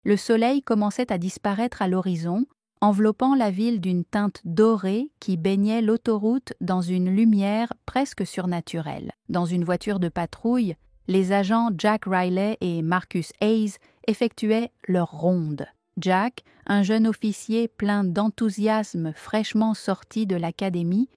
Le soleil commençait à disparaître à l'horizon, enveloppant la ville d'une teinte dorée qui baignait l'autoroute dans une lumière presque surnaturelle. Dans une voiture de patrouille, les agents Jack Riley et Marcus Hayes effectuaient leur ronde. Jack, un jeune officier plein d'enthousiasme fraîchement sorti de l'académie,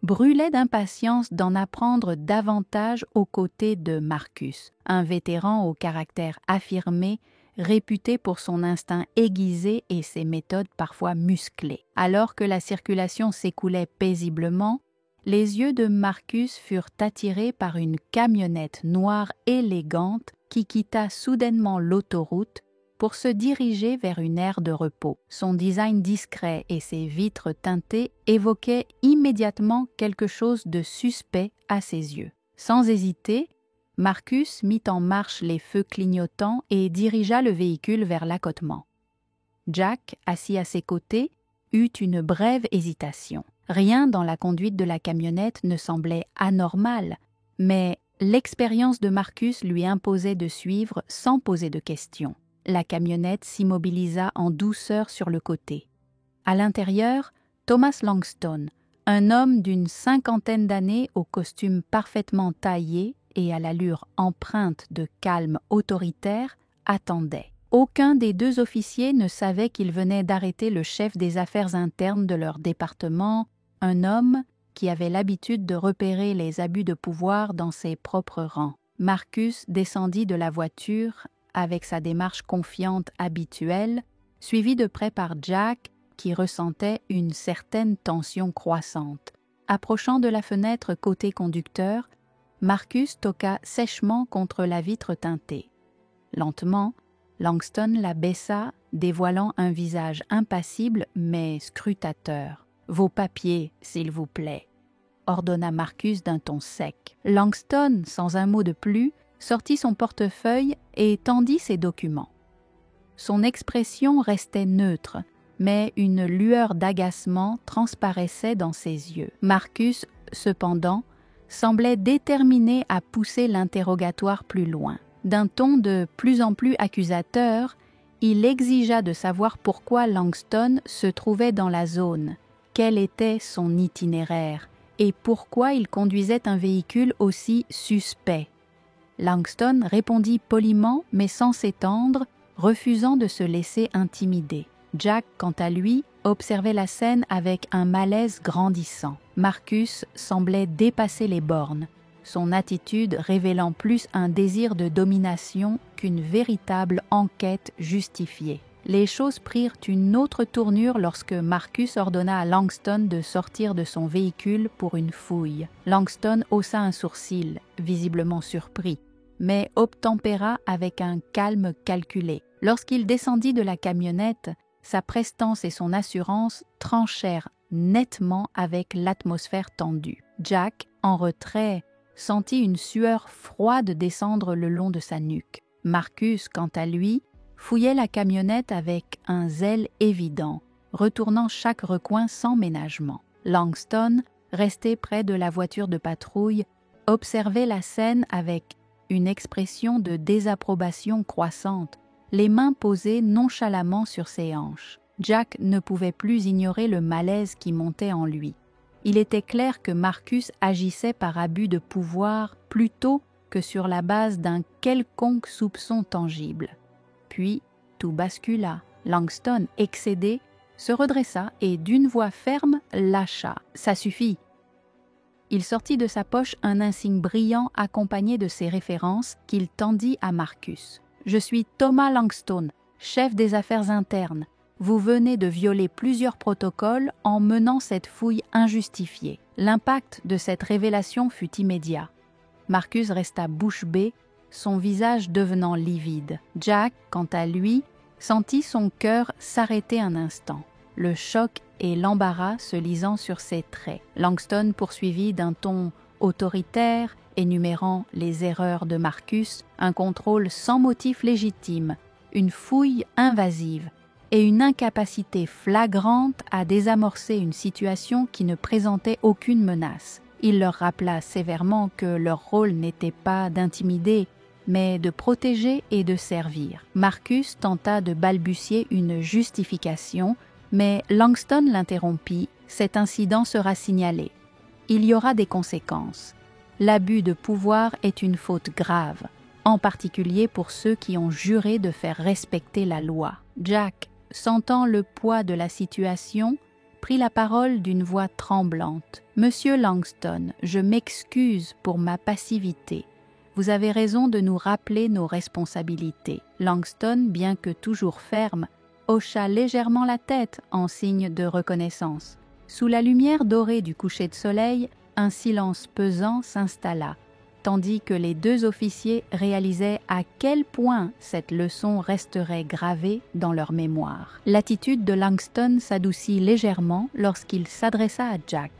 brûlait d'impatience d'en apprendre davantage aux côtés de Marcus, un vétéran au caractère affirmé, réputé pour son instinct aiguisé et ses méthodes parfois musclées. Alors que la circulation s'écoulait paisiblement, les yeux de Marcus furent attirés par une camionnette noire élégante qui quitta soudainement l'autoroute pour se diriger vers une aire de repos. Son design discret et ses vitres teintées évoquaient immédiatement quelque chose de suspect à ses yeux. Sans hésiter, Marcus mit en marche les feux clignotants et dirigea le véhicule vers l'accotement. Jack, assis à ses côtés, eut une brève hésitation. Rien dans la conduite de la camionnette ne semblait anormal, mais l'expérience de Marcus lui imposait de suivre sans poser de questions. La camionnette s'immobilisa en douceur sur le côté. À l'intérieur, Thomas Langston, un homme d'une 50aine d'années au costume parfaitement taillé et à l'allure empreinte de calme autoritaire, attendait. Aucun des deux officiers ne savait qu'il venait d'arrêter le chef des affaires internes de leur département, un homme qui avait l'habitude de repérer les abus de pouvoir dans ses propres rangs. Marcus descendit de la voiture avec sa démarche confiante habituelle, suivi de près par Jack, qui ressentait une certaine tension croissante. Approchant de la fenêtre côté conducteur, Marcus toqua sèchement contre la vitre teintée. Lentement, Langston la baissa, dévoilant un visage impassible mais scrutateur. « Vos papiers, s'il vous plaît », ordonna Marcus d'un ton sec. Langston, sans un mot de plus, sortit son portefeuille et tendit ses documents. Son expression restait neutre, mais une lueur d'agacement transparaissait dans ses yeux. Marcus, cependant, semblait déterminé à pousser l'interrogatoire plus loin. D'un ton de plus en plus accusateur, il exigea de savoir pourquoi Langston se trouvait dans la zone, quel était son itinéraire et pourquoi il conduisait un véhicule aussi suspect. Langston répondit poliment mais sans s'étendre, refusant de se laisser intimider. Jack, quant à lui, observait la scène avec un malaise grandissant. Marcus semblait dépasser les bornes, son attitude révélant plus un désir de domination qu'une véritable enquête justifiée. Les choses prirent une autre tournure lorsque Marcus ordonna à Langston de sortir de son véhicule pour une fouille. Langston haussa un sourcil, visiblement surpris, mais obtempéra avec un calme calculé. Lorsqu'il descendit de la camionnette, sa prestance et son assurance tranchèrent nettement avec l'atmosphère tendue. Jack, en retrait, sentit une sueur froide descendre le long de sa nuque. Marcus, quant à lui, fouillait la camionnette avec un zèle évident, retournant chaque recoin sans ménagement. Langston, resté près de la voiture de patrouille, observait la scène avec une expression de désapprobation croissante, les mains posées nonchalamment sur ses hanches. Jack ne pouvait plus ignorer le malaise qui montait en lui. Il était clair que Marcus agissait par abus de pouvoir plutôt que sur la base d'un quelconque soupçon tangible. Puis, tout bascula. Langston, excédé, se redressa et d'une voix ferme lâcha. « Ça suffit !» Il sortit de sa poche un insigne brillant accompagné de ses références qu'il tendit à Marcus. « Je suis Thomas Langston, chef des affaires internes. Vous venez de violer plusieurs protocoles en menant cette fouille injustifiée. » L'impact de cette révélation fut immédiat. Marcus resta bouche bée, son visage devenant livide. Jack, quant à lui, sentit son cœur s'arrêter un instant, le choc et l'embarras se lisant sur ses traits. Langston poursuivit d'un ton autoritaire, énumérant les erreurs de Marcus, un contrôle sans motif légitime, une fouille invasive et une incapacité flagrante à désamorcer une situation qui ne présentait aucune menace. Il leur rappela sévèrement que leur rôle n'était pas d'intimider, mais de protéger et de servir. Marcus tenta de balbutier une justification, mais Langston l'interrompit. Cet incident sera signalé. Il y aura des conséquences. L'abus de pouvoir est une faute grave, en particulier pour ceux qui ont juré de faire respecter la loi. Jack, sentant le poids de la situation, prit la parole d'une voix tremblante. « Monsieur Langston, je m'excuse pour ma passivité. Vous avez raison de nous rappeler nos responsabilités. » Langston, bien que toujours ferme, hocha légèrement la tête en signe de reconnaissance. Sous la lumière dorée du coucher de soleil, un silence pesant s'installa, tandis que les deux officiers réalisaient à quel point cette leçon resterait gravée dans leur mémoire. L'attitude de Langston s'adoucit légèrement lorsqu'il s'adressa à Jack.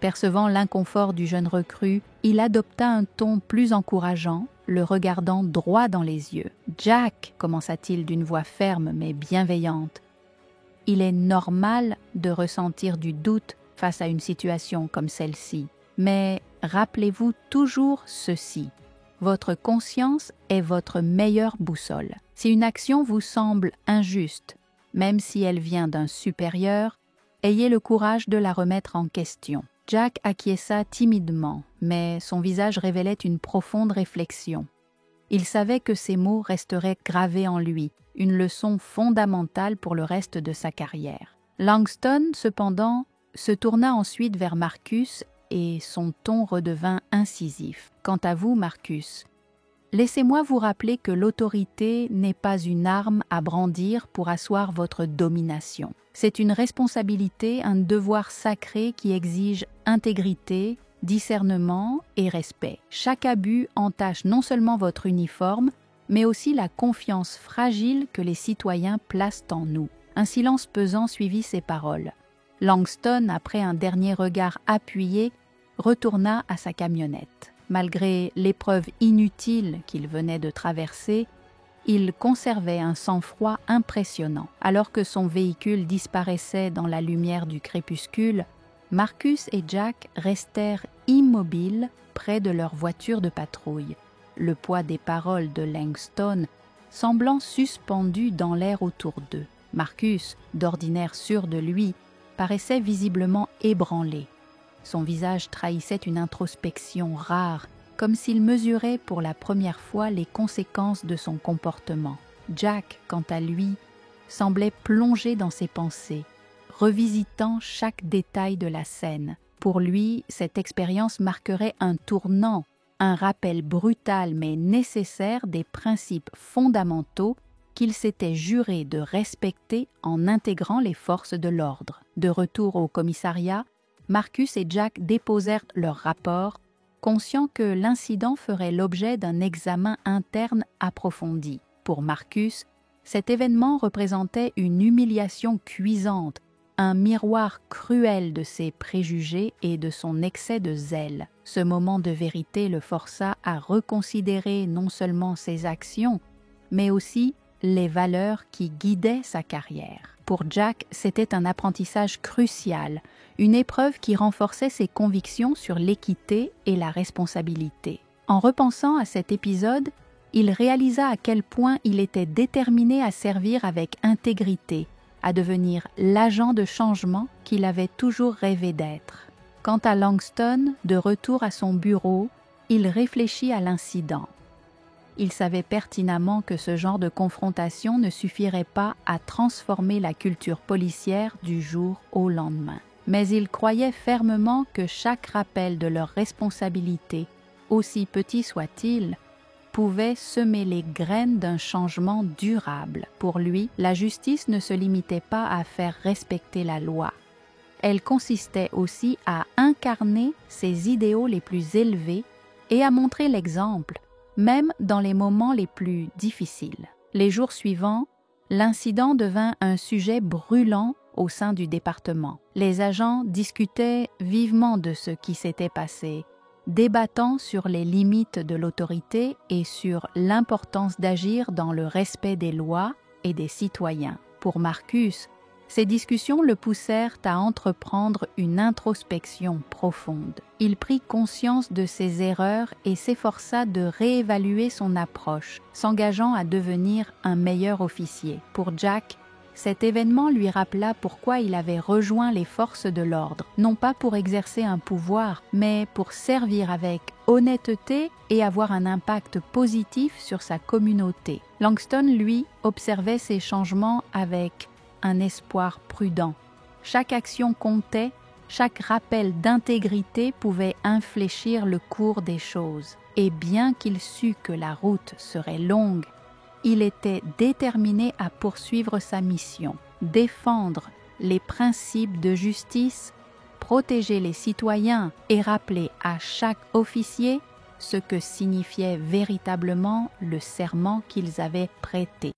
Percevant l'inconfort du jeune recrue, il adopta un ton plus encourageant, le regardant droit dans les yeux. « Jack, commença-t-il d'une voix ferme mais bienveillante, il est normal de ressentir du doute face à une situation comme celle-ci. Mais rappelez-vous toujours ceci. Votre conscience est votre meilleure boussole. Si une action vous semble injuste, même si elle vient d'un supérieur, ayez le courage de la remettre en question. » Jack acquiesça timidement, mais son visage révélait une profonde réflexion. Il savait que ces mots resteraient gravés en lui, une leçon fondamentale pour le reste de sa carrière. Langston, cependant, se tourna ensuite vers Marcus et son ton redevint incisif. « Quant à vous, Marcus, laissez-moi vous rappeler que l'autorité n'est pas une arme à brandir pour asseoir votre domination. C'est une responsabilité, un devoir sacré qui exige intégrité, discernement et respect. Chaque abus entache non seulement votre uniforme, mais aussi la confiance fragile que les citoyens placent en nous. » Un silence pesant suivit ces paroles. Langston, après un dernier regard appuyé, retourna à sa camionnette. Malgré l'épreuve inutile qu'il venait de traverser, il conservait un sang-froid impressionnant. Alors que son véhicule disparaissait dans la lumière du crépuscule, Marcus et Jack restèrent immobiles près de leur voiture de patrouille, le poids des paroles de Langston semblant suspendu dans l'air autour d'eux. Marcus, d'ordinaire sûr de lui, paraissait visiblement ébranlé. Son visage trahissait une introspection rare, comme s'il mesurait pour la première fois les conséquences de son comportement. Jack, quant à lui, semblait plongé dans ses pensées, revisitant chaque détail de la scène. Pour lui, cette expérience marquerait un tournant, un rappel brutal mais nécessaire des principes fondamentaux qu'il s'était juré de respecter en intégrant les forces de l'ordre. De retour au commissariat, Marcus et Jack déposèrent leur rapport, conscients que l'incident ferait l'objet d'un examen interne approfondi. Pour Marcus, cet événement représentait une humiliation cuisante, un miroir cruel de ses préjugés et de son excès de zèle. Ce moment de vérité le força à reconsidérer non seulement ses actions, mais aussi les valeurs qui guidaient sa carrière. Pour Jack, c'était un apprentissage crucial, une épreuve qui renforçait ses convictions sur l'équité et la responsabilité. En repensant à cet épisode, il réalisa à quel point il était déterminé à servir avec intégrité, à devenir l'agent de changement qu'il avait toujours rêvé d'être. Quant à Langston, de retour à son bureau, il réfléchit à l'incident. Il savait pertinemment que ce genre de confrontation ne suffirait pas à transformer la culture policière du jour au lendemain. Mais il croyait fermement que chaque rappel de leur responsabilité, aussi petit soit-il, pouvait semer les graines d'un changement durable. Pour lui, la justice ne se limitait pas à faire respecter la loi. Elle consistait aussi à incarner ses idéaux les plus élevés et à montrer l'exemple, même dans les moments les plus difficiles. Les jours suivants, l'incident devint un sujet brûlant au sein du département. Les agents discutaient vivement de ce qui s'était passé, débattant sur les limites de l'autorité et sur l'importance d'agir dans le respect des lois et des citoyens. Pour Marcus, Ces discussions le poussèrent à entreprendre une introspection profonde. Il prit conscience de ses erreurs et s'efforça de réévaluer son approche, s'engageant à devenir un meilleur officier. Pour Jack, cet événement lui rappela pourquoi il avait rejoint les forces de l'ordre, non pas pour exercer un pouvoir, mais pour servir avec honnêteté et avoir un impact positif sur sa communauté. Langston, lui, observait ces changements avec un espoir prudent. Chaque action comptait, chaque rappel d'intégrité pouvait infléchir le cours des choses. Et bien qu'il sût que la route serait longue, il était déterminé à poursuivre sa mission, défendre les principes de justice, protéger les citoyens et rappeler à chaque officier ce que signifiait véritablement le serment qu'ils avaient prêté.